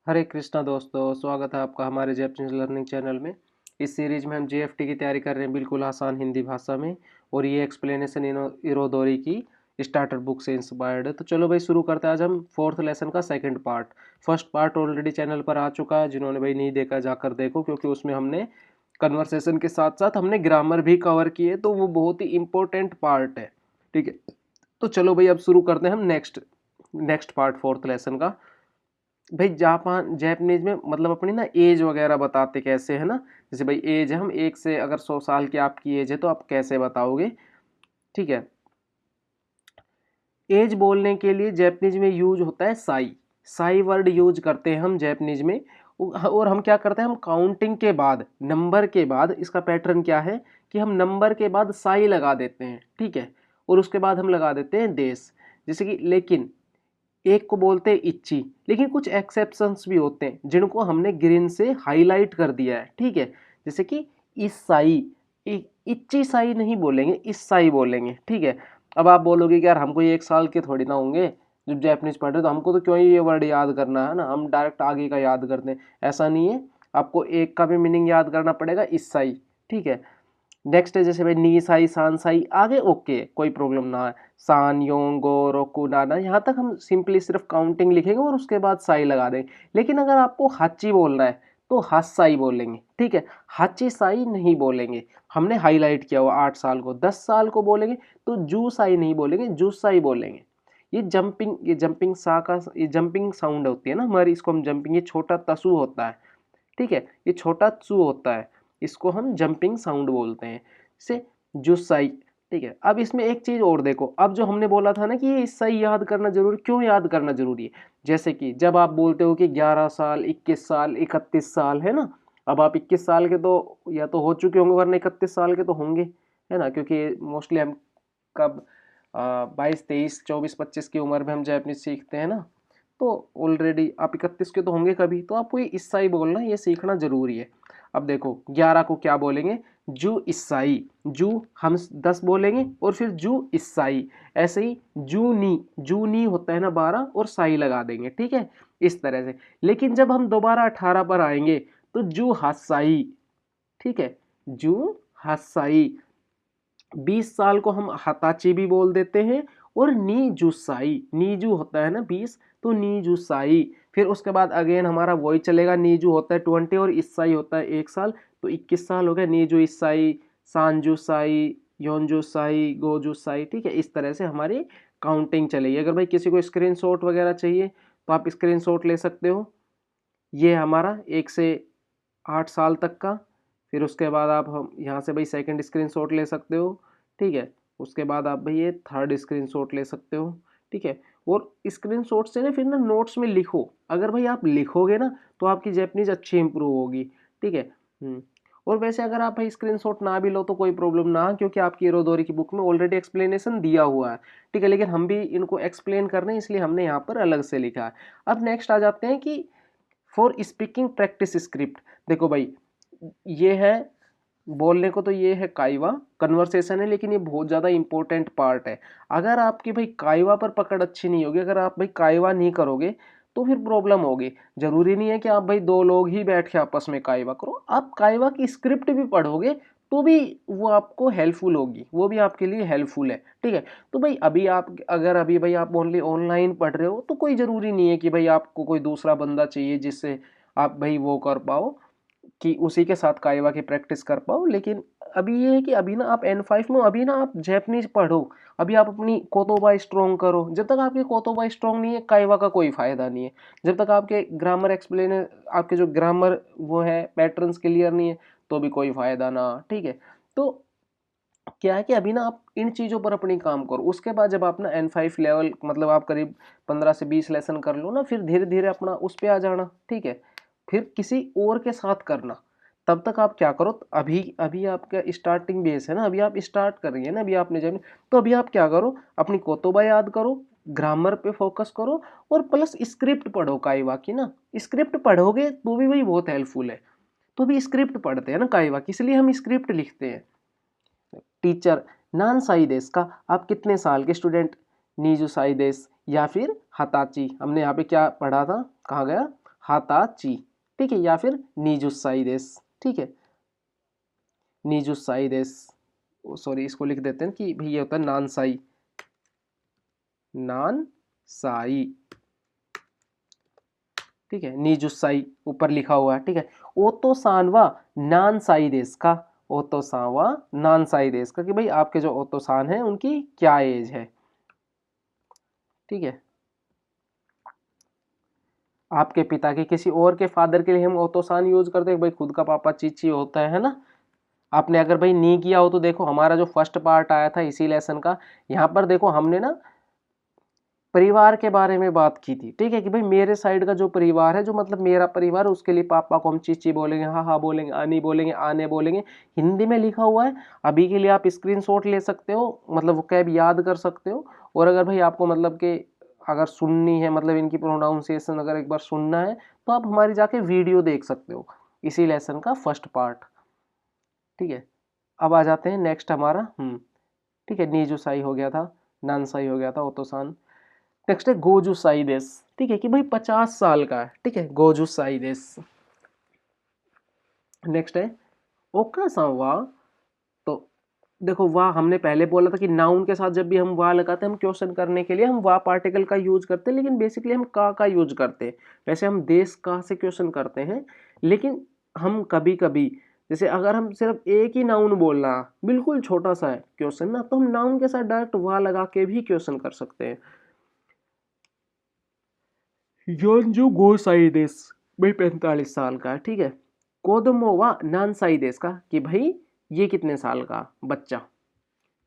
हरे कृष्णा दोस्तों, स्वागत है आपका हमारे जैपनीज लर्निंग चैनल में। इस सीरीज में हम जीएफटी की तैयारी कर रहे हैं बिल्कुल आसान हिंदी भाषा में। और ये एक्सप्लेनेशन इरोदोरी की स्टार्टर बुक से इंस्पायर्ड है। तो चलो भाई शुरू करते हैं। आज हम फोर्थ लेसन का second part. First part already channel पर आ चुका है, जिन्होंने भाई नहीं देखा जाकर देखो, क्योंकि उसमें हमने कन्वर्सेशन के साथ साथ हमने ग्रामर भी कवर किए, तो वो बहुत ही इंपॉर्टेंट पार्ट है। ठीक है, तो चलो भाई अब शुरू करते हैं हम नेक्स्ट पार्ट फोर्थ लेसन का। भाई जापान जैपनीज में मतलब अपनी ना एज वगैरह बताते कैसे है ना। जैसे भाई एज है, हम एक से अगर 100 साल की आपकी एज है तो आप कैसे बताओगे। ठीक है, एज बोलने के लिए जैपनीज में यूज होता है साई। साई वर्ड यूज करते हैं हम जैपनीज में। और हम क्या करते हैं, हम काउंटिंग के बाद, नंबर के बाद, इसका पैटर्न क्या है कि हम नंबर के बाद साई लगा देते हैं। ठीक है, और उसके बाद हम लगा देते हैं देश। जैसे कि लेकिन एक को बोलते हैं इच्ची, लेकिन कुछ एक्सेप्शंस भी होते हैं जिनको हमने ग्रीन से हाईलाइट कर दिया है। ठीक है, जैसे कि ईसाई, इच्ची साई नहीं बोलेंगे, ईसाई बोलेंगे। ठीक है, अब आप बोलोगे कि यार हमको ये 1 साल के थोड़ी ना होंगे जब जैपनीज पढ़ रहे, तो हमको तो क्यों ही ये वर्ड याद करना है ना, हम डायरेक्ट आगे का याद करते हैं। ऐसा नहीं है, आपको एक का भी मीनिंग याद करना पड़ेगा, ईसाई। ठीक है, नेक्स्ट है जैसे भाई नी साई सान साई आगे ओके, कोई प्रॉब्लम ना है। सान योंगो रोकू नाना, यहाँ तक हम सिंपली सिर्फ काउंटिंग लिखेंगे और उसके बाद साई लगा देंगे। लेकिन अगर आपको हाची बोलना है तो हासाई बोलेंगे। ठीक है, हाची साई नहीं बोलेंगे। हमने हाईलाइट किया हुआ 8 साल को, 10 साल को बोलेंगे तो जू साई नहीं बोलेंगे, जू साई बोलेंगे। ये जंपिंग सा का ये जंपिंग साउंड होती है ना हमारी, इसको हम जंपिंग, ये छोटा तसु होता है। ठीक है, ये छोटा चू होता है, इसको हम जंपिंग साउंड बोलते हैं। जैसे जुसाई। ठीक है, अब इसमें एक चीज और देखो, अब जो हमने बोला था ना कि ये सही याद करना जरूरी, क्यों याद करना जरूरी है। जैसे कि जब आप बोलते हो कि 11 साल, 21 साल, 31 साल, है ना। अब आप 21 साल के तो या तो हो चुके होंगे, वरना 31 साल के तो होंगे, है ना, क्योंकि मोस्टली हम कब 22, 23, 24, 25 की उम्र में हम जापानीज सीखते हैं ना। तो ऑलरेडी आप 31 के तो होंगे कभी, तो आपको ये ईसाई बोलना, ये सीखना जरूरी है। अब देखो 11 को क्या बोलेंगे, जू ईसाई। जू हम 10 बोलेंगे और फिर जू ईसाई। ऐसे ही जूनी होता है ना 12, और साई लगा देंगे। ठीक है, इस तरह से। लेकिन जब हम दोबारा 18 पर आएंगे तो जू हासाई। ठीक है, जू हासाई। 20 साल को हम हताची भी बोल देते हैं। और नीजुसाई, नीजू होता है ना 20, तो नीजुसाई। फिर उसके बाद अगेन हमारा वही चलेगा, नीजू होता है 20 और ईसाई होता है 1 साल, तो 21 साल हो गया। नीजू ईसाई, सांजुसाई, योंजुसाई, गोजुसाई। ठीक है, इस तरह से हमारी काउंटिंग चलेगी। अगर भाई किसी को स्क्रीनशॉट वगैरह चाहिए तो आप स्क्रीनशॉट ले सकते हो। ये हमारा 1 से 8 साल तक का। फिर उसके बाद आप हम यहाँ से भाई सेकंड स्क्रीनशॉट ले सकते हो। ठीक है, उसके बाद आप भाई ये थर्ड स्क्रीनशॉट ले सकते हो। ठीक है, और स्क्रीनशॉट से ना फिर ना नोट्स में लिखो। अगर भाई आप लिखोगे ना तो आपकी जैपनीज अच्छी इंप्रूव होगी। ठीक है। और वैसे अगर आप भाई स्क्रीनशॉट ना भी लो तो कोई प्रॉब्लम ना, क्योंकि आपकी इरोदोरी की बुक में ऑलरेडी एक्सप्लेनेशन दिया हुआ है। ठीक है, लेकिन हम भी इनको एक्सप्लेन कर रहे हैं, इसलिए हमने यहाँ पर अलग से लिखा है। अब नेक्स्ट आ जाते हैं कि फॉर स्पीकिंग प्रैक्टिस स्क्रिप्ट। देखो भाई, ये है बोलने को तो ये है काइवा, कन्वर्सेशन है, लेकिन ये बहुत ज़्यादा इंपॉर्टेंट पार्ट है। अगर आपकी भाई काइवा पर पकड़ अच्छी नहीं होगी, अगर आप भाई काइवा नहीं करोगे तो फिर प्रॉब्लम होगी। जरूरी नहीं है कि आप भाई 2 लोग ही बैठ के आपस में काइवा करो, आप काइवा की स्क्रिप्ट भी पढ़ोगे तो भी वो आपको हेल्पफुल होगी, वो भी आपके लिए हेल्पफुल है। ठीक है, तो भाई अभी आप अगर अभी भाई आप ओनली ऑनलाइन पढ़ रहे हो तो कोई ज़रूरी नहीं है कि भाई आपको कोई दूसरा बंदा चाहिए जिससे आप भाई वो कर पाओ, कि उसी के साथ काइवा की प्रैक्टिस कर पाओ। लेकिन अभी ये है कि अभी ना आप N5 में, अभी ना आप जैपनीज पढ़ो, अभी आप अपनी कोतोबा स्ट्रॉन्ग करो। जब तक आपकी कोतोबा स्ट्रॉन्ग नहीं है, काइवा का कोई फायदा नहीं है। जब तक आपके ग्रामर एक्सप्लेन, आपके जो ग्रामर वो है पैटर्न्स क्लियर नहीं है, तो भी कोई फायदा ना। ठीक है, तो क्या है कि अभी ना आप इन चीज़ों पर अपनी काम करो। उसके बाद जब आप ना N5 लेवल, मतलब आप करीब 15 से 20 लेसन कर लो ना, फिर धीरे धीरे अपना उस पे आ जाना। ठीक है, फिर किसी और के साथ करना। तब तक आप क्या करो, अभी अभी आपका स्टार्टिंग बेस है ना, अभी आप स्टार्ट कर रही है ना, अभी आपने जब, तो अभी आप क्या करो, अपनी कोतोबा याद करो, ग्रामर पे फोकस करो, और प्लस स्क्रिप्ट पढ़ो काइवा की ना। स्क्रिप्ट पढ़ोगे तो भी वही बहुत हेल्पफुल है। तो अभी स्क्रिप्ट पढ़ते हैं ना काइवा की, इसलिए हम स्क्रिप्ट लिखते हैं। टीचर नान साई देश का, आप कितने साल के स्टूडेंट, नीजू साई देश या फिर हताची। हमने यहाँ पे क्या पढ़ा था, कहाँ गया, हाताची, ठीक है, या फिर नीजुसाई देस, ठीक है, नीजुसाई देस, सॉरी इसको लिख देते हैं कि भाई ये होता है नानसाई, नानसाई, ठीक है, नीजुसाई ऊपर लिखा हुआ है, ठीक है। ओतोसान वा नानसाई देस का, ओतोसान वा नानसाई देस का, कि भाई आपके जो ओतोसान है उनकी क्या एज है, ठीक है। आपके पिता के किसी और के फादर के लिए हम ओतोसान यूज करते हैं, भाई खुद का पापा चीची होता है ना। आपने अगर भाई नहीं किया हो तो देखो हमारा जो फर्स्ट पार्ट आया था इसी लेसन का, यहाँ पर देखो हमने ना परिवार के बारे में बात की थी, ठीक है, कि भाई मेरे साइड का जो परिवार है, जो मतलब मेरा परिवार, उसके लिए पापा को हम चीची बोलेंगे, हाँ हाँ बोलेंगे, आनी बोलेंगे, आने बोलेंगे, हिंदी में लिखा हुआ है। अभी के लिए आप स्क्रीनशॉट ले सकते हो, मतलब वो कैब याद कर सकते हो। और अगर भाई आपको मतलब कि अगर सुननी है, मतलब इनकी प्रोनाउंसिएशन अगर एक बार सुनना है, तो आप हमारी जाके वीडियो देख सकते हो, इसी लेसन का फर्स्ट पार्ट, ठीक है। अब आ जाते हैं नेक्स्ट हमारा, ठीक है, नीजुसाई हो गया था, नानसाई हो गया था, ओतोसान। नेक्स्ट है गोजुसाई देस, ठीक है, कि भाई 50 साल का है, ठीक है, गोजुसाई देस। नेक्स्ट है ओकासान वा, तो देखो वाह हमने पहले बोला था कि नाउन के साथ जब भी हम वाह लगाते हैं, हम क्वेश्चन करने के लिए हम वाह पार्टिकल का यूज करते हैं, लेकिन बेसिकली हम का यूज करते हैं। वैसे हम देश का से क्वेश्चन करते हैं, लेकिन हम कभी कभी जैसे अगर हम सिर्फ एक ही नाउन बोलना, बिल्कुल छोटा सा है क्वेश्चन ना, तो हम नाउन के साथ डायरेक्ट वाह लगा के भी क्वेश्चन कर सकते हैं। योंजू गोसाई देस, भाई 45 साल का है, ठीक है। कोदमोवा नानसाई देस का, कि भाई ये कितने साल का बच्चा,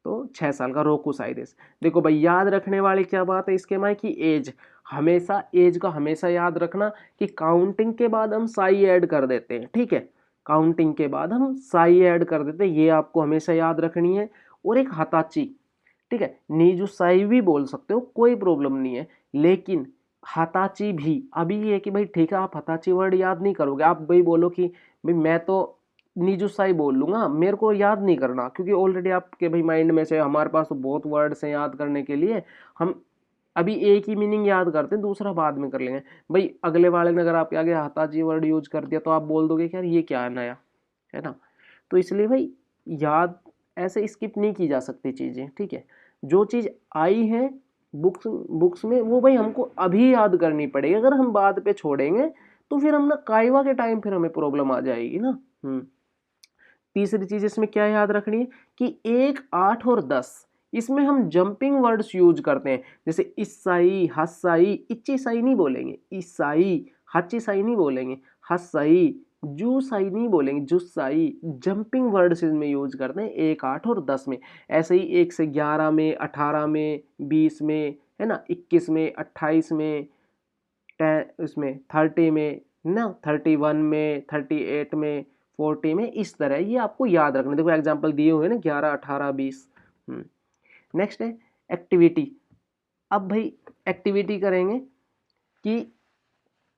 तो 6 साल का। रोकुसाई देस, देखो भाई याद रखने वाली क्या बात है इसके माय की एज, हमेशा एज का हमेशा याद रखना कि काउंटिंग के बाद हम साई ऐड कर देते हैं, ठीक है, काउंटिंग के बाद हम साई ऐड कर देते हैं, ये आपको हमेशा याद रखनी है। और एक हताची, ठीक है, नीजू साई भी बोल सकते हो, कोई प्रॉब्लम नहीं है, लेकिन हताची भी, अभी ये है कि भाई ठीक है आप हताची वर्ड याद नहीं करोगे, आप भाई बोलो कि भाई मैं तो नीजू साई बोल लूंगा, मेरे को याद नहीं करना, क्योंकि ऑलरेडी आपके भाई माइंड में से, हमारे पास तो बहुत वर्ड्स हैं याद करने के लिए, हम अभी एक ही मीनिंग याद करते हैं, दूसरा बाद में कर लेंगे। भाई अगले वाले ने अगर आपके आगे हताची वर्ड यूज कर दिया तो आप बोल दोगे कि यार ये क्या है नया, है ना। तो इसलिए भाई याद ऐसे स्किप नहीं की जा सकती चीजें, ठीक है। जो चीज आई है बुक्स में, वो भाई हमको अभी याद करनी पड़ेगी, अगर हम बाद पे छोड़ेंगे तो फिर हम ना काइवा के टाइम फिर हमें प्रॉब्लम आ जाएगी ना। तीसरी चीज इसमें क्या याद रखनी है कि 1, 8 और 10, इसमें हम जंपिंग वर्ड्स यूज करते हैं, जैसे ईसाई, हसाई, इच्चीसाई नहीं बोलेंगे, ईसाई हच्चीसाई नहीं बोलेंगे, हसाई जूसाई नहीं बोलेंगे, जुसाई, जंपिंग वर्ड्स इसमें यूज करते हैं 1, 8 और 10 में। ऐसे ही 1 से 11 में, 18 में, 20 में, है ना, 21 में, 28 में, इसमें 30 में ना, 31 में, 38 में, 40 में, इस तरह ये आपको याद रखना। देखो एग्जांपल दिए हुए ना 11, 18, 20। नेक्स्ट है एक्टिविटी। अब भाई एक्टिविटी करेंगे कि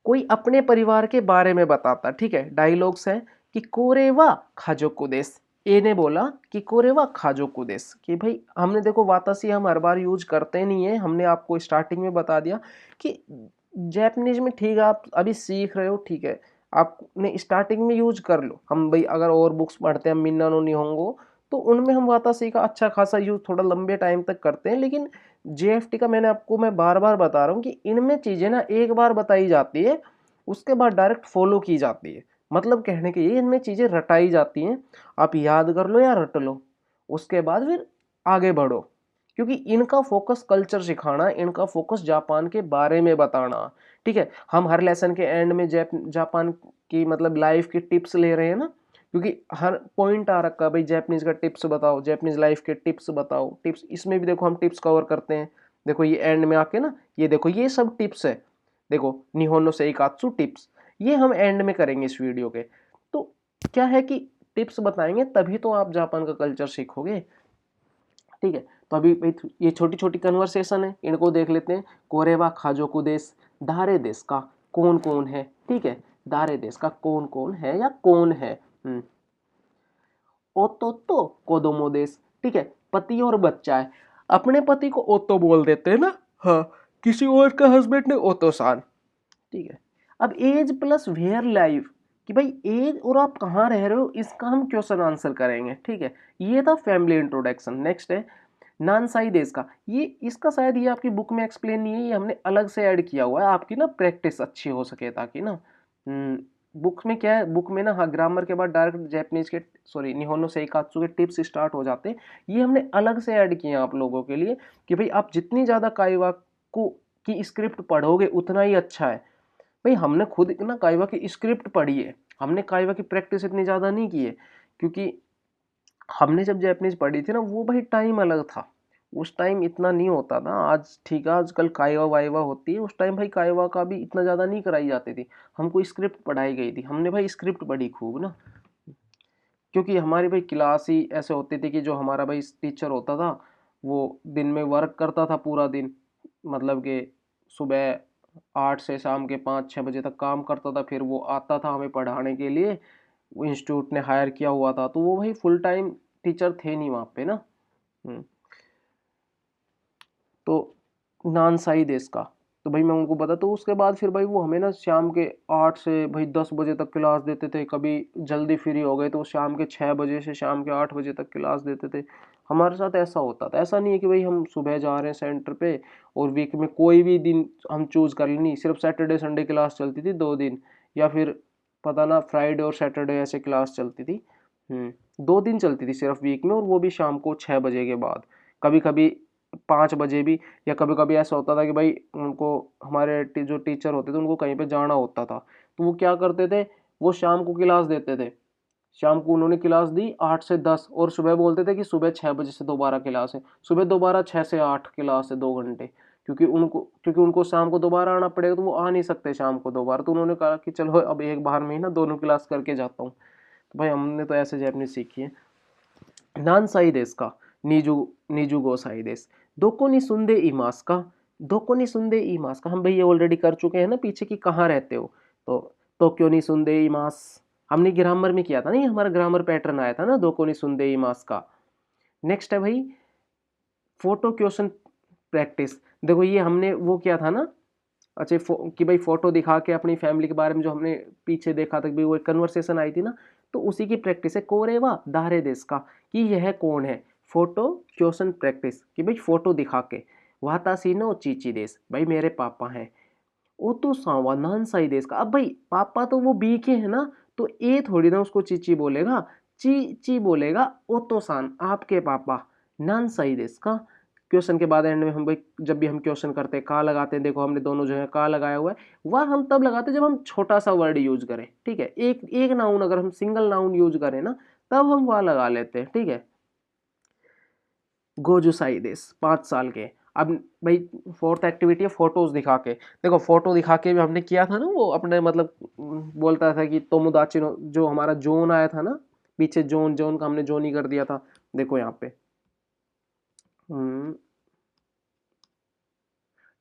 कोई अपने परिवार के बारे में बताता, ठीक है, डायलॉग्स है कि कोरेवा खाजोकु देस, ए ने बोला कि कोरेवा खाजोकु देस, कि भाई हमने देखो वातासी हम हर बार यूज करते नहीं है, हमने आपको स्टार्टिंग में बता दिया कि जैपनीज में ठीक है आप अभी सीख रहे हो, ठीक है, आपने स्टार्टिंग में यूज कर लो। हम भाई अगर और बुक्स पढ़ते हैं मिन्ना नो निहोंगो, तो उनमें हम वातासी का अच्छा खासा यूज थोड़ा लंबे टाइम तक करते हैं, लेकिन जेएफटी का मैं बार बार बता रहा हूँ कि इनमें चीजें ना एक बार बताई जाती है, उसके बाद डायरेक्ट फॉलो की जाती है, मतलब कहने के ये इनमें चीजें रटाई जाती हैं, आप याद कर लो या रट लो, उसके बाद फिर आगे बढ़ो, क्योंकि इनका फोकस कल्चर सिखाना, इनका फोकस जापान के बारे में बताना, ठीक है। हम हर लेसन के एंड में जापान की मतलब लाइफ की टिप्स ले रहे हैं ना, क्योंकि हर पॉइंट आ रखा है भाई जैपनीज का टिप्स बताओ, जैपनीज लाइफ के टिप्स बताओ, टिप्स, इसमें भी देखो हम टिप्स कवर करते हैं। देखो ये एंड में आके ना, ये देखो ये सब टिप्स है, देखो निहोनो सेइकात्सु टिप्स, ये हम एंड में करेंगे इस वीडियो के। तो क्या है कि टिप्स बताएंगे तभी तो आप जापान का कल्चर सीखोगे, ठीक है। तो अभी ये छोटी छोटी कन्वर्सेशन है, इनको देख लेते हैं। कोरेवा खाजोकु देश, दारे देश का कौन कौन है, ठीक है, दारे देश का कौन कौन है या कौन है। ओतोतो कोदोमो देश, ठीक है, पति और बच्चा है, अपने पति को ओतो बोल देते हैं ना, हाँ, किसी और का हस्बैंड ने ओतो सान, ठीक है। अब एज प्लस वेयर लाइव कि भाई एज और आप कहाँ रह रहे हो इसका हम क्वेश्चन आंसर करेंगे, ठीक है। ये था फैमिली इंट्रोडक्शन। नेक्स्ट है नान साई देश का। ये इसका शायद ये आपकी बुक में एक्सप्लेन नहीं है, ये हमने अलग से ऐड किया हुआ है आपकी ना प्रैक्टिस अच्छी हो सके, ताकि ना बुक में क्या है, बुक में ना हाँ ग्रामर के बाद डायरेक्ट जैपनीज के सॉरी निहोनो सेइकात्सु के टिप्स स्टार्ट हो जाते हैं। ये हमने अलग से ऐड किए हैं आप लोगों के लिए कि भाई आप जितनी ज़्यादा काइवा को की स्क्रिप्ट पढ़ोगे उतना ही अच्छा है। भाई हमने खुद ना काइवा की स्क्रिप्ट पढ़ी है, हमने काइवा की प्रैक्टिस इतनी ज़्यादा नहीं की है, क्योंकि हमने जब जैपनीज पढ़ी थी ना वो भाई टाइम अलग था, उस टाइम इतना नहीं होता था। आज ठीक है आजकल काइवा वाइवा होती है, उस टाइम भाई काइवा का भी इतना ज़्यादा नहीं कराई जाती थी, हमको स्क्रिप्ट पढ़ाई गई थी, हमने भाई स्क्रिप्ट पढ़ी खूब ना। क्योंकि हमारी भाई क्लास ही ऐसे होती थी कि जो हमारा भाई टीचर होता था वो दिन में वर्क करता था पूरा दिन, मतलब कि सुबह 8 से शाम के 5-6 बजे तक काम करता था, फिर वो आता था हमें पढ़ाने के लिए, वो इंस्टीट्यूट ने हायर किया हुआ था, तो वो भाई फुल टाइम टीचर थे नहीं वहाँ पे ना। तो नान साई देश का, तो भाई मैं उनको बता, तो उसके बाद फिर भाई वो हमें ना शाम के 8 से भाई 10 बजे तक क्लास देते थे, कभी जल्दी फ्री हो गए तो शाम के 6 बजे से शाम के 8 बजे तक क्लास देते थे। हमारे साथ ऐसा होता था, ऐसा नहीं है कि भाई हम सुबह जा रहे हैं सेंटर पे और वीक में कोई भी दिन हम चूज़ कर लें, नहीं सिर्फ सैटरडे संडे क्लास चलती थी 2 दिन, या फिर पता ना फ्राइडे और सैटरडे ऐसे क्लास चलती थी। 2 दिन चलती थी सिर्फ वीक में, और वो भी शाम को 6 बजे के बाद, कभी कभी 5 बजे भी। या कभी कभी ऐसा होता था कि भाई उनको हमारे जो टीचर होते थे उनको कहीं पे जाना होता था, तो वो क्या करते थे, वो शाम को क्लास देते थे। शाम को उन्होंने क्लास दी 8 से 10, और सुबह बोलते थे कि सुबह 6 बजे से दोबारा क्लास है, सुबह दोबारा 6 से 8 क्लास है 2 घंटे, क्योंकि उनको शाम को दोबारा आना पड़ेगा, तो वो आ नहीं सकते शाम को दोबारा, तो उन्होंने कहा कि चलो अब एक बार में ही ना दोनों क्लास करके जाता हूँ। तो भाई हमने तो ऐसे जैपनीज सीखी है। नान साई देस का नीजू नीजू गो साई देस। दोको नि सुंदे इमास का, दोको नि सुंदे इमास का हम भाई ये ऑलरेडी कर चुके हैं ना पीछे कि कहाँ रहते हो, तो टोक्यो नि सुंदे इमास हमने ग्रामर में किया था ना, ये हमारा ग्रामर पैटर्न आया था ना दोको नि सुंदे इमास का। नेक्स्ट है भाई फोटो क्वेश्चन प्रैक्टिस। देखो ये हमने वो किया था ना, अच्छा कि भाई फोटो दिखा के अपनी फैमिली के बारे में जो हमने पीछे देखा था कि भाई वो एक कन्वर्सेशन आई थी ना, तो उसी की प्रैक्टिस है कोरेवा दारे देश का, कि यह कौन है, फोटो क्वेश्चन प्रैक्टिस कि भाई फोटो दिखा के। वातासी नो चीची देश, भाई मेरे पापा हैं। ओ तो सावा नान साई देश का, अब भाई पापा तो वो बी के है ना, तो ए थोड़ी ना उसको चीची बोलेगा, ची ची बोलेगा। ओ तो सान आपके पापा, नान साई देश का। क्वेश्चन के बाद एंड में हम भाई जब भी हम क्वेश्चन करते हैं का लगाते हैं, देखो हमने दोनों जो है का लगाया हुआ है, वह हम तब लगाते हैं जब हम छोटा सा वर्ड यूज करें, ठीक है। एक एक नाउन अगर हम सिंगल नाउन यूज करें ना तब हम वह लगा लेते हैं, ठीक है। गोजू साइदेस 5 साल के। अब भाई फोर्थ एक्टिविटी है फोटोज दिखा के। देखो फोटो दिखा के भी हमने किया था ना, वो अपने मतलब बोलता था कि तोमुदाची जो हमारा जोन आया था ना पीछे, जोन जोन का हमने जोन ही कर दिया था। देखो यहाँ पे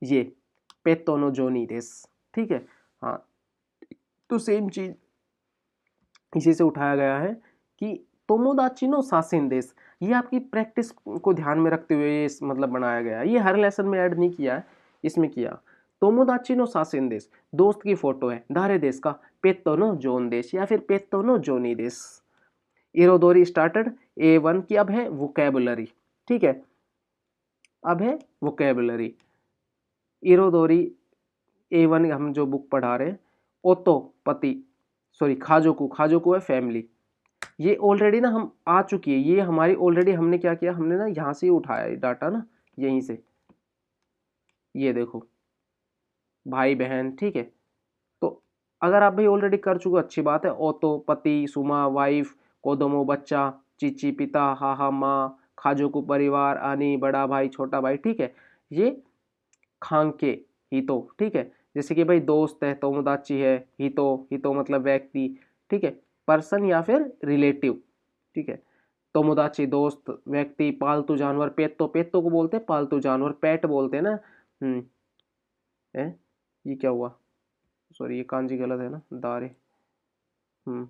ये पेतोनो जोनी देस, ठीक है। हाँ तो सेम चीज इसी से उठाया गया है कि तोमोदाची नो सासिन देस। ये आपकी प्रैक्टिस को ध्यान में रखते हुए ये मतलब बनाया गया है, ये हर लेसन में ऐड नहीं किया है, इसमें किया। तोमोदाची नो सासिन देस, दोस्त की फोटो है। धारे देश का पेत्तो नो जोन देश या फिर पेत्तो नो जोनी देश। इरोदोरी स्टार्टेड A1 की अब है वोकैबुलरी, ठीक है, अब है वोकैबुलरी। इरोदोरी A1 हम जो बुक पढ़ा रहे हैं। ओतो पति, सॉरी खाजोकू, खाजोकू है फैमिली। ये ऑलरेडी ना हम आ चुकी है, ये हमारी ऑलरेडी हमने क्या किया, हमने ना यहाँ से ही उठाया डाटा ना, यहीं से, ये देखो भाई बहन, ठीक है। तो अगर आप भाई ऑलरेडी कर चुके अच्छी बात है। ओतो पति, सुमा वाइफ, कोदोमो बच्चा, चीची पिता, हाहा माँ, खाजोकू परिवार, आनी बड़ा भाई छोटा भाई, ठीक है। ये खांके हितो, ठीक है। जैसे कि भाई दोस्त है तोमोदाची है, हितो हितो मतलब व्यक्ति, ठीक है, पर्सन या फिर रिलेटिव, ठीक है। तोमोदाची दोस्त, व्यक्ति, पालतू जानवर, पेत्तो, पेत्तो को बोलते हैं पालतू जानवर, पेट बोलते हैं ना। है ये क्या हुआ, सॉरी ये कांजी गलत है ना, दारे। हम्म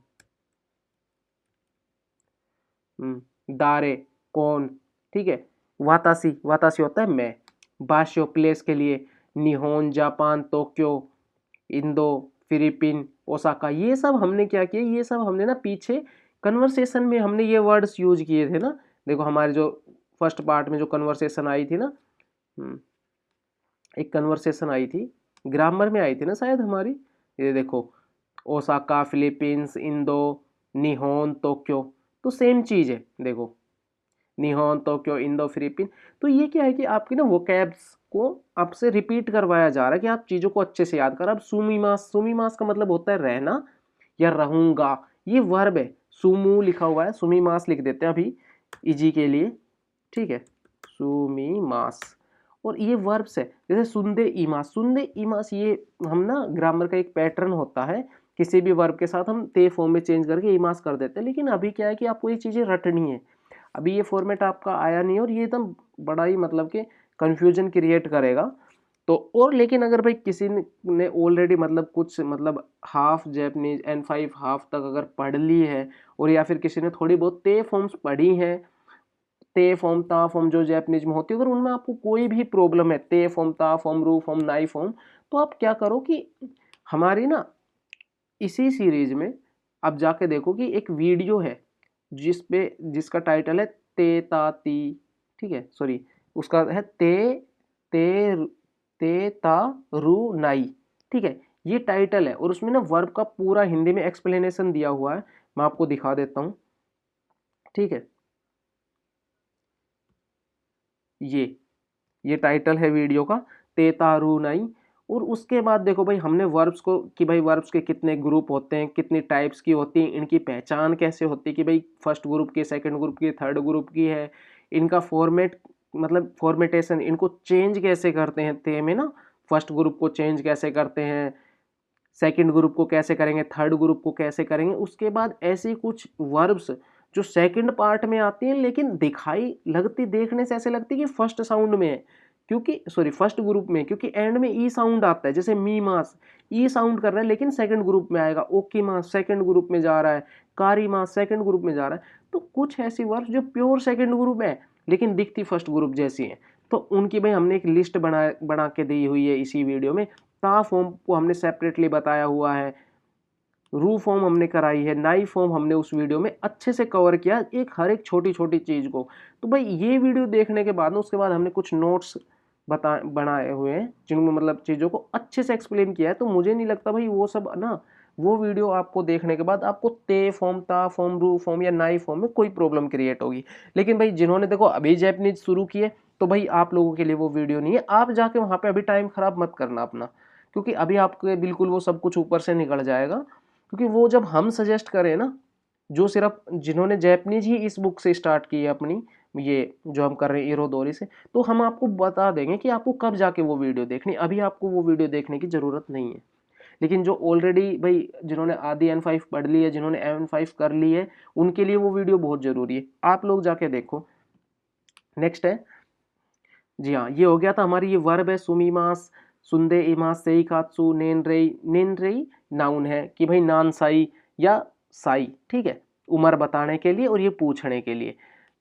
दारे कौन, ठीक है। वातासी, वातासी होता है मैं। बाशियो प्लेस के लिए। निहोन जापान, टोक्यो, इंदो फिलीपीन, ओसाका, ये सब हमने क्या किया, ये सब हमने ना पीछे कन्वर्सेशन में हमने ये वर्ड्स यूज किए थे ना। देखो हमारे जो फर्स्ट पार्ट में जो कन्वर्सेशन आई थी ना, एक कन्वर्सेशन आई थी, ग्रामर में आई थी ना शायद हमारी, ये देखो ओसाका, फिलीपींस, इंदो, निहोन, टोक्यो, तो सेम चीज़ है। देखो निहोन, टोक्यो, इंदो, फिलीपीन, तो ये क्या है कि आपकी ना वोकैब्स को आपसे रिपीट करवाया जा रहा है कि आप चीज़ों को अच्छे से याद कर। अब सुमीमास, सुमीमास का मतलब होता है रहना या रहूंगा, ये वर्ब है। सुमू लिखा हुआ है, सुमीमास लिख देते हैं अभी इजी के लिए, ठीक है, सुमीमास। और ये वर्ब्स है, जैसे सुंदे इमास, सुंदे इमास, ये हम ना ग्रामर का एक पैटर्न होता है, किसी भी वर्ब के साथ हम ते फॉर्म में चेंज करके इमास कर देते हैं। लेकिन अभी क्या है कि आपको ये चीज़ें रटनी है, अभी ये फॉर्मेट आपका आया नहीं और ये एकदम बड़ा ही मतलब कि कंफ्यूजन क्रिएट करेगा। तो और लेकिन अगर भाई किसी ने ऑलरेडी मतलब कुछ मतलब हाफ जैपनीज N5 हाफ तक अगर पढ़ ली है, और या फिर किसी ने थोड़ी बहुत ते फॉर्म्स पढ़ी हैं, ते फॉर्म, ता फॉर्म जो जैपनीज में होती है, अगर उनमें आपको कोई भी प्रॉब्लम है, ते फॉर्म, ता फॉर्म, रू फॉर्म, नाई फॉर्म, तो आप क्या करो कि हमारी ना इसी सीरीज में आप जाके देखो कि एक वीडियो है जिसका टाइटल है ते ता ती, ठीक है, सॉरी उसका है ते ते ता रू नाई, ठीक है, ये टाइटल है। और उसमें ना वर्ब का पूरा हिंदी में एक्सप्लेनेशन दिया हुआ है, मैं आपको दिखा देता हूँ, ठीक है, ये टाइटल है वीडियो का, ते ता रू नाई। और उसके बाद देखो भाई हमने वर्ब्स को कि भाई वर्ब्स के कितने ग्रुप होते हैं, कितनी टाइप्स की होती हैं, इनकी पहचान कैसे होती है कि भाई फर्स्ट ग्रुप की, सेकंड ग्रुप की, थर्ड ग्रुप की है, इनका फॉर्मेट मतलब फॉर्मेटेशन, इनको चेंज कैसे करते हैं ते में ना, फर्स्ट ग्रुप को चेंज कैसे करते हैं, सेकंड ग्रुप को कैसे करेंगे, थर्ड ग्रुप को कैसे करेंगे। उसके बाद ऐसी कुछ वर्ब्स जो सेकंड पार्ट में आती हैं लेकिन दिखाई लगती, देखने से ऐसे लगती है कि फर्स्ट साउंड में है, क्योंकि सॉरी फर्स्ट ग्रुप में, क्योंकि एंड में ई साउंड आता है, जैसे मी मास ई साउंड कर रहा है लेकिन सेकंड ग्रुप में आएगा, ओकी मास सेकंड ग्रुप में जा रहा है, कारी मास सेकंड ग्रुप में जा रहा है। तो कुछ ऐसी वर्ब्स जो प्योर सेकंड ग्रुप है लेकिन दिखती फर्स्ट ग्रुप जैसी है, तो उनकी भाई हमने एक लिस्ट बना के दी हुई है इसी वीडियो में। ता फॉर्म को हमने सेपरेटली बताया हुआ है, रू फॉर्म हमने कराई है, नाई फॉर्म हमने उस वीडियो में अच्छे से कवर किया, एक हर एक छोटी छोटी चीज को। तो भाई ये वीडियो देखने के बाद ना उसके बाद हमने कुछ नोट्स बनाए हुए हैं जिनमें मतलब चीज़ों को अच्छे से एक्सप्लेन किया है। तो मुझे नहीं लगता भाई वो सब ना, वो वीडियो आपको देखने के बाद आपको ते फॉर्म, ता फॉर्म, रू फॉर्म या नाई फॉर्म में कोई प्रॉब्लम क्रिएट होगी। लेकिन भाई जिन्होंने देखो अभी जैपनीज शुरू किए, तो भाई आप लोगों के लिए वो वीडियो नहीं है, आप जाके वहाँ पे अभी टाइम खराब मत करना अपना, क्योंकि अभी आपके बिल्कुल वो सब कुछ ऊपर से निकल जाएगा। क्योंकि वो जब हम सजेस्ट करें ना, जो सिर्फ जिन्होंने जैपनीज ही इस बुक से स्टार्ट की है अपनी, ये जो हम कर रहे हैं इरोदोरी से, तो हम आपको बता देंगे कि आपको कब जाके वो वीडियो देखनी, अभी आपको वो वीडियो देखने की ज़रूरत नहीं है। लेकिन जो ऑलरेडी भाई जिन्होंने आधी N5 पढ़ ली है, जिन्होंने M5 कर ली है, उनके लिए वो वीडियो बहुत ज़रूरी है, आप लोग जाके देखो। नेक्स्ट है, जी हाँ, ये हो गया था हमारी, ये वर्ब है सुमीमास, सुंदे इमास, सेई कात्सु, नेन रेई नाउन है कि भाई नान साई या साई, ठीक है, उम्र बताने के लिए और ये पूछने के लिए,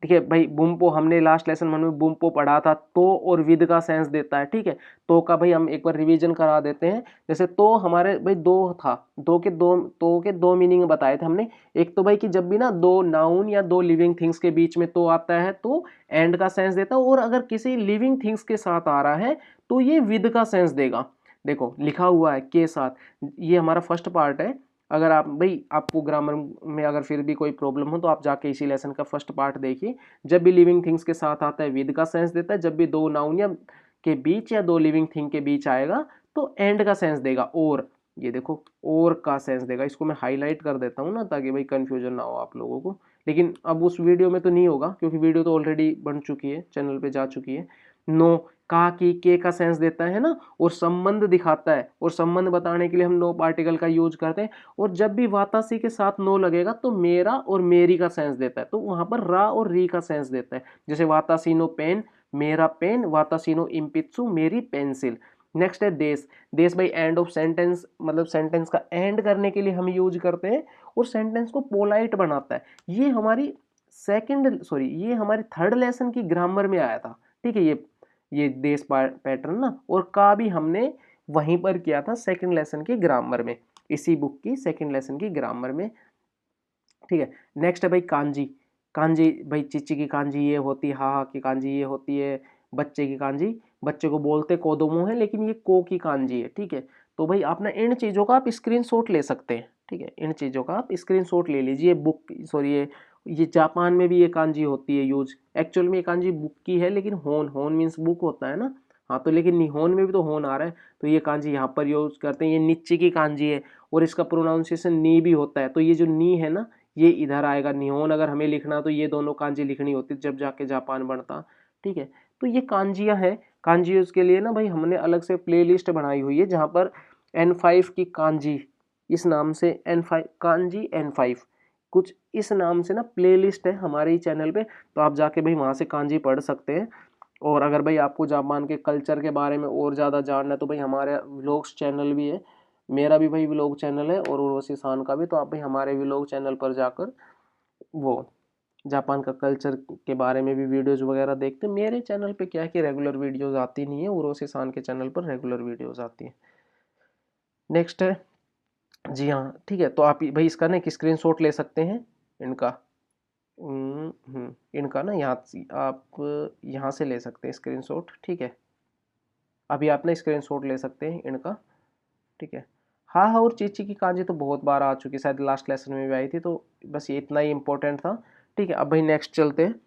ठीक है भाई। बुम्पो हमने लास्ट लेसन में बुम्पो पढ़ा था, तो और विद का सेंस देता है, ठीक है। तो का भाई हम एक बार रिवीजन करा देते हैं। जैसे तो हमारे भाई दो था, दो के दो मीनिंग बताए थे हमने। एक तो भाई कि जब भी ना दो नाउन या दो लिविंग थिंग्स के बीच में तो आता है तो एंड का सेंस देता है, और अगर किसी लिविंग थिंग्स के साथ आ रहा है तो ये विद का सेंस देगा। देखो लिखा हुआ है के साथ, ये हमारा फर्स्ट पार्ट है। अगर आप भाई आपको ग्रामर में अगर फिर भी कोई प्रॉब्लम हो तो आप जाके इसी लेसन का फर्स्ट पार्ट देखिए। जब भी लिविंग थिंग्स के साथ आता है विद का सेंस देता है, जब भी दो नाउन या के बीच या दो लिविंग थिंग के बीच आएगा तो एंड का सेंस देगा। और ये देखो और का सेंस देगा, इसको मैं हाईलाइट कर देता हूँ ना ताकि भाई कंफ्यूजन ना हो आप लोगों को। लेकिन अब उस वीडियो में तो नहीं होगा क्योंकि वीडियो तो ऑलरेडी बन चुकी है, चैनल पे जा चुकी है। नो का की के का सेंस देता है ना, और संबंध दिखाता है, और संबंध बताने के लिए हम नो पार्टिकल का यूज करते हैं। और जब भी वातासी के साथ नो लगेगा तो मेरा और मेरी का सेंस देता है, तो वहां पर रा और री का सेंस देता है। जैसे वातासीनो पेन, मेरा पेन, वातासीनो इम्पित्सु, मेरी पेंसिल। नेक्स्ट है देश, देश भाई एंड ऑफ सेंटेंस, मतलब सेंटेंस का एंड करने के लिए हम यूज करते हैं और सेंटेंस को पोलाइट बनाता है। ये हमारी ये हमारी थर्ड लेसन की ग्रामर में आया था, ठीक है। ये देश पैटर्न ना, और का भी हमने वहीं पर किया था सेकंड लेसन के ग्रामर में। इसी बुक की सेकंड लेसन की ग्रामर में। ठीक है, नेक्स्ट है भाई कांजी। कांजी भाई चिच्ची की कांजी ये होती है, हा की कांजी ये होती है, बच्चे की कांजी, बच्चे को बोलते कोदोमो है लेकिन ये को की कांजी है। ठीक है, तो भाई आप ना इन चीज़ों का आप स्क्रीनशॉट ले सकते हैं। ठीक है, इन चीज़ों का आप स्क्रीनशॉट ले लीजिए। बुक सॉरी ये जापान में भी ये कांजी होती है यूज। एक्चुअल में ये कांजी बुक की है लेकिन होन होन मीन्स बुक होता है ना। हाँ, तो लेकिन निहोन में भी तो होन आ रहा है, तो ये कांजी यहाँ पर यूज करते हैं। ये निच्ची की कांजी है और इसका प्रोनाउंसिएशन नी भी होता है, तो ये जो नी है ना ये इधर आएगा। निहोन अगर हमें लिखना तो ये दोनों कांजी लिखनी होती जब जाके जापान बनता। ठीक है, तो ये कांजियां हैं। कांजीज के लिए ना भाई हमने अलग से प्लेलिस्ट बनाई हुई है जहाँ पर N5 की कांजी इस नाम से N5 कांजी N5 कुछ इस नाम से ना प्लेलिस्ट है हमारे ही चैनल पे, तो आप जाके भाई वहाँ से कांजी पढ़ सकते हैं। और अगर भाई आपको जापान के कल्चर के बारे में और ज़्यादा जानना है तो भाई हमारे व्लॉग्स चैनल भी है। मेरा भी भाई व्लॉग चैनल है और उर्वशी शान का भी, तो आप भाई हमारे व्लॉग चैनल पर जाकर वो जापान का कल्चर के बारे में भी वीडियोस वगैरह देखते हैं। मेरे चैनल पे क्या है कि रेगुलर वीडियोस आती नहीं है, उर्वशी शान के चैनल पर रेगुलर वीडियोस आती हैं। नेक्स्ट है, जी हाँ ठीक है, तो आप भाई इसका ना एक स्क्रीनशॉट ले सकते हैं इनका। इनका ना यहाँ आप यहाँ से ले सकते हैं स्क्रीनशॉट। ठीक है, अभी आप ना स्क्रीनशॉट ले सकते हैं इनका। ठीक है, हाँ हाँ, और चीची की कांजी तो बहुत बार आ चुकी, शायद लास्ट लेसन में भी आई थी, तो बस ये इतना ही इंपॉर्टेंट था। ठीक है, अब भाई नेक्स्ट चलते हैं।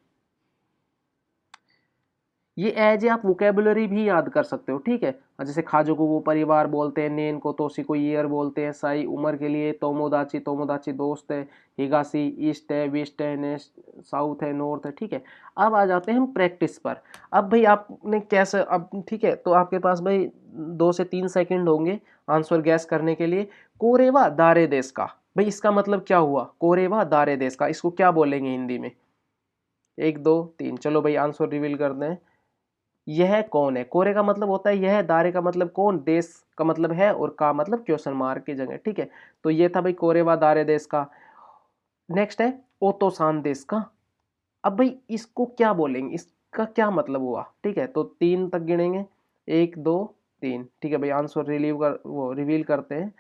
ये एज ए आप वोकेबुलरी भी याद कर सकते हो। ठीक है, जैसे खाजो को वो परिवार बोलते हैं, नेन को तोसी को ईयर बोलते हैं, साई उम्र के लिए, तोमोदाची तोमोदाची दोस्त है, हिगासी ईस्ट है, वेस्ट है, नेस्ट साउथ है, नॉर्थ है। ठीक है, अब आ जाते हैं हम प्रैक्टिस पर। अब भाई आपने कैसे, अब ठीक है, तो आपके पास भाई 2 से 3 सेकंड होंगे आंसर गैस करने के लिए। कोरेवा दारे देश का, भाई इसका मतलब क्या हुआ? कोरेवा दारे देश का, इसको क्या बोलेंगे हिंदी में? 1 2 3, चलो भाई आंसर रिवील करते हैं। यह कौन है? कोरे का मतलब होता है यह, दारे का मतलब कौन, देश का मतलब है, और का मतलब क्वेश्चन मार्क की जगह। ठीक है, तो ये था भाई कोरेवा दारे देश का। नेक्स्ट है ओतोसान देश का। अब भाई इसको क्या बोलेंगे, इसका क्या मतलब हुआ? ठीक है, तो 3 तक गिनेंगे, 1 2 3। ठीक है भाई, आंसर रिवील करते हैं।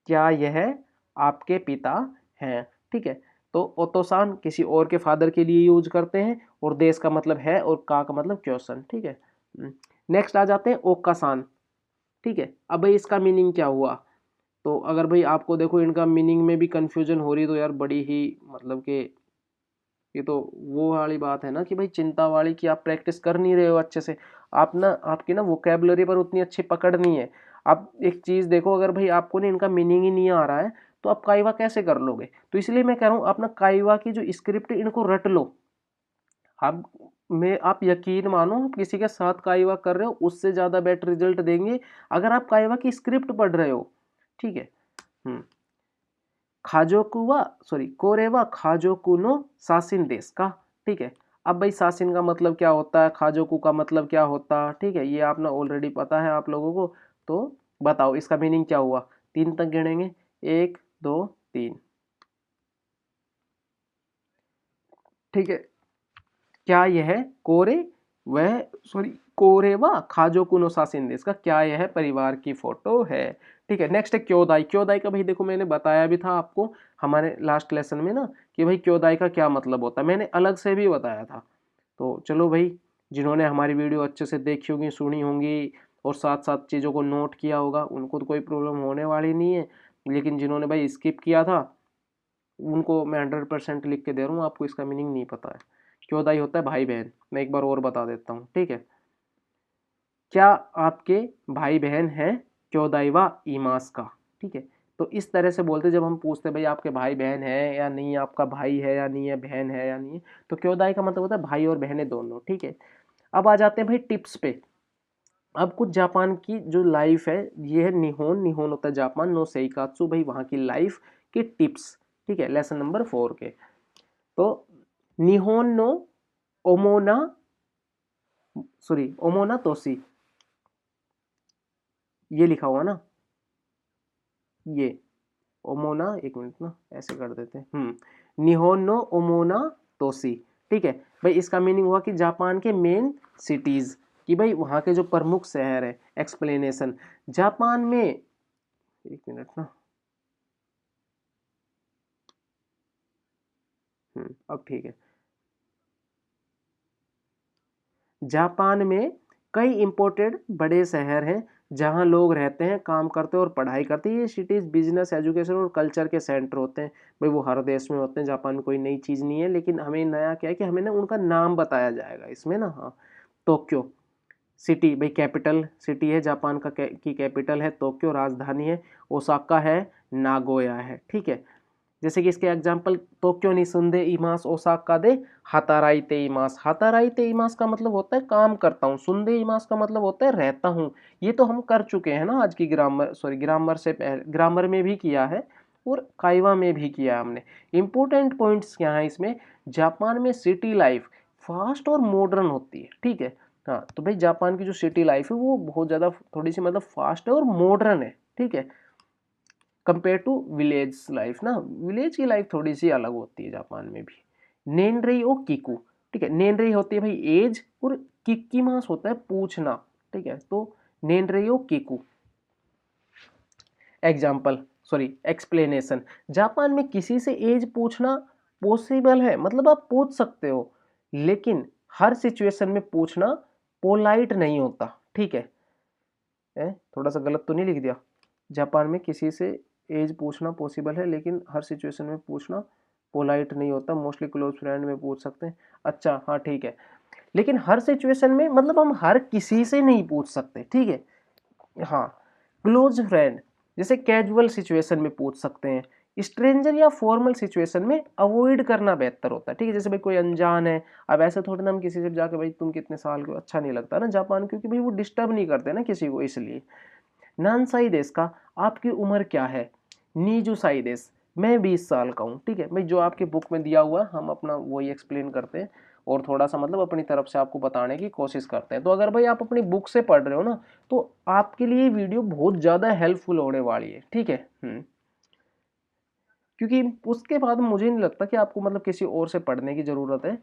क्या यह आपके पिता हैं? ठीक है, तो ओतोसान किसी और के फादर के लिए यूज करते हैं, और देश का मतलब है, और का मतलब क्वेश्चन। ठीक है, नेक्स्ट आ जाते हैं ओकासान। ठीक है, अब भाई इसका मीनिंग क्या हुआ? तो अगर भाई आपको देखो इनका मीनिंग में भी कंफ्यूजन हो रही तो यार बड़ी ही मतलब कि ये तो वो वाली बात है ना कि भाई चिंता वाली, कि आप प्रैक्टिस कर नहीं रहे हो अच्छे से। आप ना आपकी ना वोकेबलरी पर उतनी अच्छी पकड़ नहीं है। आप एक चीज़ देखो, अगर भाई आपको ना इनका मीनिंग ही नहीं आ रहा है तो आप काइवा कैसे कर लोगे? तो इसलिए मैं कह रहा हूँ अपना काइवा की जो स्क्रिप्ट इनको रट लो। आप आप यकीन मानो, आप किसी के साथ काइवा कर रहे हो उससे ज़्यादा बेटर रिजल्ट देंगे अगर आप काइवा की स्क्रिप्ट पढ़ रहे हो। ठीक है, खाजोकुवा सॉरी कोरेवा खाजोकू नो सासिन देस का। ठीक है, अब भाई सासिन का मतलब क्या होता है, खाजोकू का मतलब क्या होता है, ठीक है, ये आपने ऑलरेडी पता है आप लोगों को। तो बताओ इसका मीनिंग क्या हुआ? 3 तक गिनेंगे, 1 2 3। ठीक है, क्या यह कोरे वह सॉरी कोरेवा खाजोकू नो सासिन देस का, क्या यह परिवार की फोटो है? ठीक है, नेक्स्ट है क्योदाई। क्योदाई का भाई देखो मैंने बताया भी था आपको हमारे लास्ट लेसन में ना कि भाई क्योदाई का क्या मतलब होता है, मैंने अलग से भी बताया था। तो चलो भाई, जिन्होंने हमारी वीडियो अच्छे से देखी होगी, सुनी होंगी, और साथ साथ चीज़ों को नोट किया होगा उनको तो कोई प्रॉब्लम होने वाली नहीं है। लेकिन जिन्होंने भाई स्किप किया था उनको मैं 100% लिख के दे रहा हूँ, आपको इसका मीनिंग नहीं पता है। क्योदाई होता है भाई बहन। मैं एक बार और बता देता हूँ। ठीक है, क्या आपके भाई बहन हैं? क्योदाई वा ईमास का। ठीक है, तो इस तरह से बोलते जब हम पूछते भाई आपके भाई बहन है या नहीं, आपका भाई है या नहीं है, बहन है या नहीं है, तो क्योदाई का मतलब होता है भाई और बहनें दोनों। ठीक है, अब आ जाते हैं भाई टिप्स पे। अब कुछ जापान की जो लाइफ है, ये है निहोन, निहोन होता है जापान, नो सेइकात्सु भाई वहाँ की लाइफ के टिप्स। ठीक है, लेसन नंबर 4 के। तो निहोन नो ओमोना ओमोना तोसी, ये लिखा हुआ ना, ये ओमोना, एक मिनट ना ऐसे कर देते हैं, निहोन नो ओमोना तोसी। ठीक है भाई, इसका मीनिंग हुआ कि जापान के मेन सिटीज। कि भाई वहाँ के जो प्रमुख शहर है, एक्सप्लेनेशन। जापान में, एक मिनट ना, अब ठीक है। जापान में कई इंपोर्टेड बड़े शहर हैं जहां लोग रहते हैं, काम करते हैं और पढ़ाई करते हैं। ये सिटीज बिजनेस, एजुकेशन और कल्चर के सेंटर होते हैं। भाई वो हर देश में होते हैं, जापान में कोई नई चीज़ नहीं है, लेकिन हमें नया क्या है कि हमें ना उनका नाम बताया जाएगा इसमें ना। हाँ, टोक्यो सिटी, भाई कैपिटल सिटी है जापान का, की कैपिटल है टोक्यो, राजधानी है ओसाका है, नागोया है, ठीक है। जैसे कि इसके एग्जाम्पल, टोक्यो नि सुंदे इमास ओसाका दे हाताराइते इमास। हाताराइते इमास का मतलब होता है काम करता हूँ, सुंदे इमास का मतलब होता है रहता हूँ। ये तो हम कर चुके हैं ना आज की ग्रामर, सॉरी ग्रामर से पहले, ग्रामर में भी किया है और काइवा में भी किया हमने। इंपॉर्टेंट पॉइंट्स क्या है इसमें, जापान में सिटी लाइफ फास्ट और मॉडर्न होती है, ठीक है। हाँ, तो भाई जापान की जो सिटी लाइफ है वो बहुत ज़्यादा थोड़ी सी मतलब फास्ट है और मॉडर्न है, ठीक है, कंपेयर टू विलेज लाइफ ना। विलेज की लाइफ थोड़ी सी अलग होती है जापान में भी। नेनरेई ओ किकू, ठीक है, नेनरेई होती है भाई एज, और किक्कीमास होता है पूछना, ठीक है। तो नेनरेई ओ किकू। एग्जाम्पल, सॉरी एक्सप्लेनेशन, जापान में किसी से एज पूछना पॉसिबल है, मतलब आप पूछ सकते हो, लेकिन हर सिचुएशन में पूछना पोलाइट नहीं होता, ठीक है। थोड़ा सा गलत तो नहीं लिख दिया? जापान में किसी से एज पूछना पॉसिबल है, लेकिन हर सिचुएशन में पूछना पोलाइट नहीं होता, मोस्टली क्लोज फ्रेंड में पूछ सकते हैं। अच्छा, हाँ ठीक है, लेकिन हर सिचुएशन में मतलब हम हर किसी से नहीं पूछ सकते, ठीक है। हाँ, क्लोज फ्रेंड जैसे कैजुअल सिचुएशन में पूछ सकते हैं, स्ट्रेंजर या फॉर्मल सिचुएशन में अवॉइड करना बेहतर होता है, ठीक है। जैसे भाई कोई अनजान है, अब ऐसे थोड़ी ना हम किसी से जाके भाई तुम कितने साल के हो, अच्छा नहीं लगता ना जापान, क्योंकि भाई वो डिस्टर्ब नहीं करते ना किसी को, इसलिए। नानसाई देश का, आपकी उम्र क्या है? नीजू साई देश, मैं 20 साल का हूँ, ठीक है। भाई जो आपके बुक में दिया हुआ हम अपना वही एक्सप्लेन करते हैं और थोड़ा सा मतलब अपनी तरफ से आपको बताने की कोशिश करते हैं। तो अगर भाई आप अपनी बुक से पढ़ रहे हो ना, तो आपके लिए वीडियो बहुत ज़्यादा हेल्पफुल होने वाली है, ठीक है। क्योंकि उसके बाद मुझे नहीं लगता कि आपको मतलब किसी और से पढ़ने की ज़रूरत है।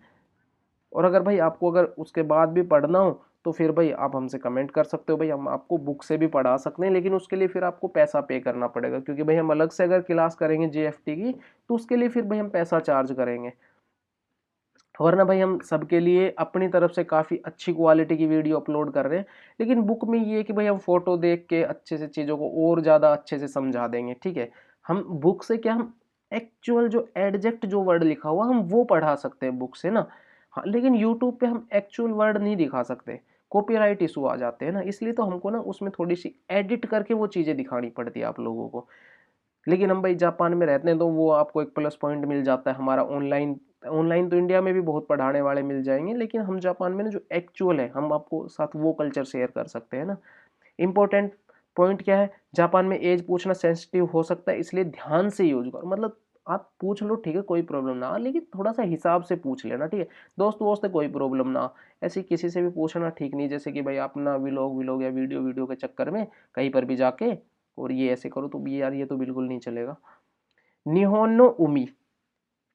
और अगर भाई आपको अगर उसके बाद भी पढ़ना हो तो फिर भाई आप हमसे कमेंट कर सकते हो, भाई हम आपको बुक से भी पढ़ा सकते हैं, लेकिन उसके लिए फिर आपको पैसा पे करना पड़ेगा, क्योंकि भाई हम अलग से अगर क्लास करेंगे जेएफटी की तो उसके लिए फिर भाई हम पैसा चार्ज करेंगे। वरना भाई हम सबके लिए अपनी तरफ से काफ़ी अच्छी क्वालिटी की वीडियो अपलोड कर रहे हैं। लेकिन बुक में ये है कि भाई हम फोटो देख के अच्छे से चीज़ों को और ज़्यादा अच्छे से समझा देंगे, ठीक है। हम बुक से क्या, हम एक्चुअल जो एडजेक्ट जो वर्ड लिखा हुआ हम वो पढ़ा सकते हैं बुक से ना। हाँ, लेकिन यूट्यूब पे हम एक्चुअल वर्ड नहीं दिखा सकते, कॉपीराइट इशू आ जाते हैं ना, इसलिए तो हमको ना उसमें थोड़ी सी एडिट करके वो चीज़ें दिखानी पड़ती है आप लोगों को। लेकिन हम भाई जापान में रहते हैं तो वो आपको एक प्लस पॉइंट मिल जाता है हमारा ऑनलाइन। ऑनलाइन तो इंडिया में भी बहुत पढ़ाने वाले मिल जाएंगे, लेकिन हम जापान में ना जो एक्चुअल है हम आपको साथ वो कल्चर शेयर कर सकते हैं ना। इंपॉर्टेंट पॉइंट क्या है, जापान में एज पूछना सेंसिटिव हो सकता है, इसलिए ध्यान से यूज करो। मतलब आप पूछ लो, ठीक है, कोई प्रॉब्लम ना, लेकिन थोड़ा सा हिसाब से पूछ लेना, ठीक है। दोस्त वोस्त है कोई प्रॉब्लम ना, ऐसे किसी से भी पूछना ठीक नहीं, जैसे कि भाई अपना व्लॉग व्लॉग या वीडियो वीडियो के चक्कर में कहीं पर भी जाके और ये ऐसे करो तो ये यार ये तो बिल्कुल नहीं चलेगा। निहोनो उमी,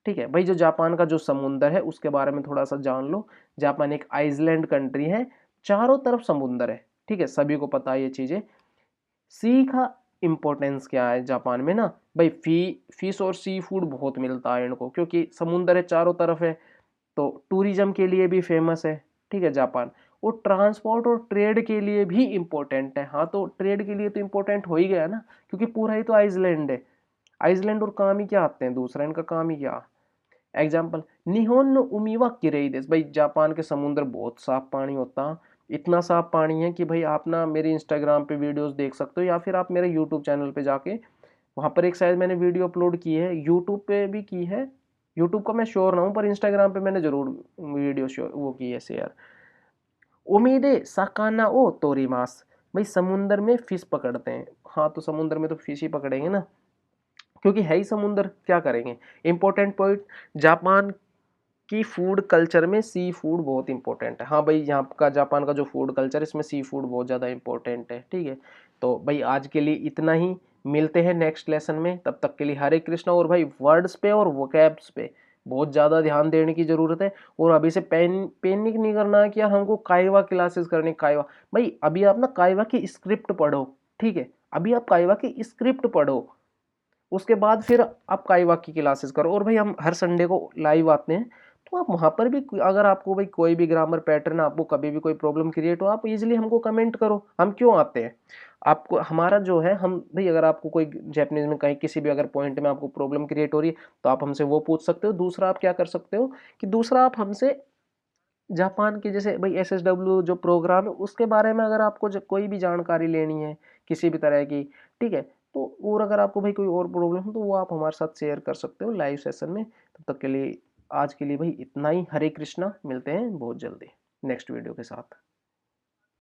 ठीक है भाई, जो जापान का जो समुंदर है उसके बारे में थोड़ा सा जान लो। जापान एक आइसलैंड कंट्री है, चारों तरफ समुंदर है, ठीक है, सभी को पता है ये चीजें। सी का इम्पोर्टेंस क्या है जापान में ना, भाई फिश और सी फूड बहुत मिलता है इनको, क्योंकि समुंदर है चारों तरफ है। तो टूरिज्म के लिए भी फेमस है, ठीक है जापान। और ट्रांसपोर्ट और ट्रेड के लिए भी इम्पोर्टेंट है। हाँ, तो ट्रेड के लिए तो इम्पोर्टेंट हो ही गया ना, क्योंकि पूरा ही तो आइसलैंड है। आइसलैंड और काम ही क्या आते हैं, दूसरा इनका काम ही क्या। एग्जाम्पल, निहोन उमीवा किरेई देश, भाई जापान के समुद्र बहुत साफ पानी होता है। इतना साफ पानी है कि भाई आप ना मेरे इंस्टाग्राम पे वीडियोस देख सकते हो, या फिर आप मेरे यूट्यूब चैनल पे जाके वहाँ पर एक शायद मैंने वीडियो अपलोड की है, यूट्यूब पे भी की है। यूट्यूब का मैं श्योर ना हूँ, पर इंस्टाग्राम पे मैंने जरूर वीडियो श्योर वो की है शेयर। उम्मीदे साकाना ओ तोरीमास, भाई समुंदर में फिश पकड़ते हैं। हाँ, तो समुंदर में तो फिश ही पकड़ेंगे ना, क्योंकि है ही समुंदर, क्या करेंगे। इंपॉर्टेंट पॉइंट, जापान की फूड कल्चर में सी फूड बहुत इंपॉर्टेंट है। हाँ भाई, यहाँ का जापान का जो फूड कल्चर है इसमें सी फूड बहुत ज़्यादा इंपॉर्टेंट है, ठीक है। तो भाई आज के लिए इतना ही, मिलते हैं नेक्स्ट लेसन में, तब तक के लिए हरे कृष्णा। और भाई वर्ड्स पे और वोकैब्स पे बहुत ज़्यादा ध्यान देने की ज़रूरत है। और अभी से पैनिक नहीं करना है कि यार हमको काइवा क्लासेस करनी, काइवा भाई अभी आप ना काइवा की स्क्रिप्ट पढ़ो, ठीक है, अभी आप काइवा की स्क्रिप्ट पढ़ो, उसके बाद फिर आप काइवा की क्लासेस करो। और भाई हम हर संडे को लाइव आते हैं, तो आप वहाँ पर भी अगर आपको भाई कोई भी ग्रामर पैटर्न, आपको कभी भी कोई प्रॉब्लम क्रिएट हो, आप इजीली हमको कमेंट करो, हम क्यों आते हैं। आपको हमारा जो है, हम भाई अगर आपको कोई जैपनीज में कहीं किसी भी अगर पॉइंट में आपको प्रॉब्लम क्रिएट हो रही है, तो आप हमसे वो पूछ सकते हो। दूसरा आप क्या कर सकते हो कि दूसरा आप हमसे जापान के जैसे भाई SSW जो प्रोग्राम है उसके बारे में अगर आपको कोई भी जानकारी लेनी है किसी भी तरह की, ठीक है, तो और अगर आपको भाई कोई और प्रॉब्लम हो तो वो आप हमारे साथ शेयर कर सकते हो लाइव सेशन में। तब तक के लिए आज के लिए भाई इतना ही। हरे कृष्णा, मिलते हैं बहुत जल्दी नेक्स्ट वीडियो के साथ।